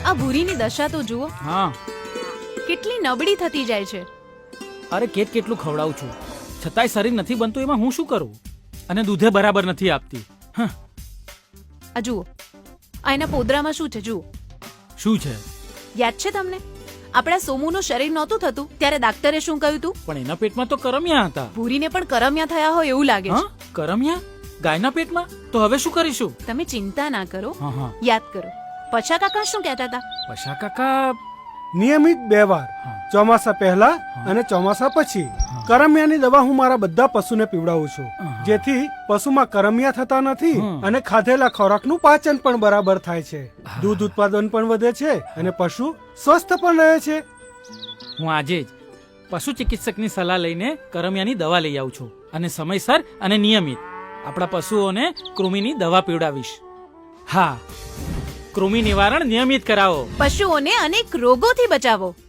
આ ભૂરીની દશા તો જુઓ, હા કેટલી નબળી થતી જાય છે. અરે કેટલું ખવડાવું છું છતાંય શરીર નથી બનતું, એમાં હું શું કરું? અને દૂધે બરાબર નથી આપતી. આ જુઓ, આ એના પોદરામાં શું છે જુઓ. શું છે? યાદ છે તમને આપણા સોમુનું શરીર નહોતું થતું ત્યારે ડાક્ટરે શું કહ્યું હતું? પણ એના પેટમાં તો કરમિયા હતા. ભૂરીને પણ કરમિયા થયા હોય એવું લાગે છે. હા, કરમિયા ગાયના પેટમાં? તો હવે શું કરીશું? તમે ચિંતા ના કરો, હા હા. યાદ કરો. પછા કાકા શું કહેતા હતા? પશા કાકા નિયમિત 2 વાર, વાર ચોમાસા પહેલા અને ચોમાસા પછી કરમિયાની દવા હું મારા બધા પશુને પીવડાવું છું, જેથી પશુમાં કરમિયા થતા નથી અને ખાધેલા ખોરાકનું પાચન પણ બરાબર થાય છે, દૂધ ઉત્પાદન પણ વધે છે અને પશુ સ્વસ્થ પણ રહે છે. હું આજે જ પશુ ચિકિત્સકની સલાહ લઈને કરમિયાની દવા લઈ આવું છું અને સમયસર અને નિયમિત આપણા પશુઓને કૃમિની દવા પીવડાવીશ. હા, કૃમિ નિવારણ નિયમિત કરાવો. પશુઓને અનેક રોગોથી બચાવો.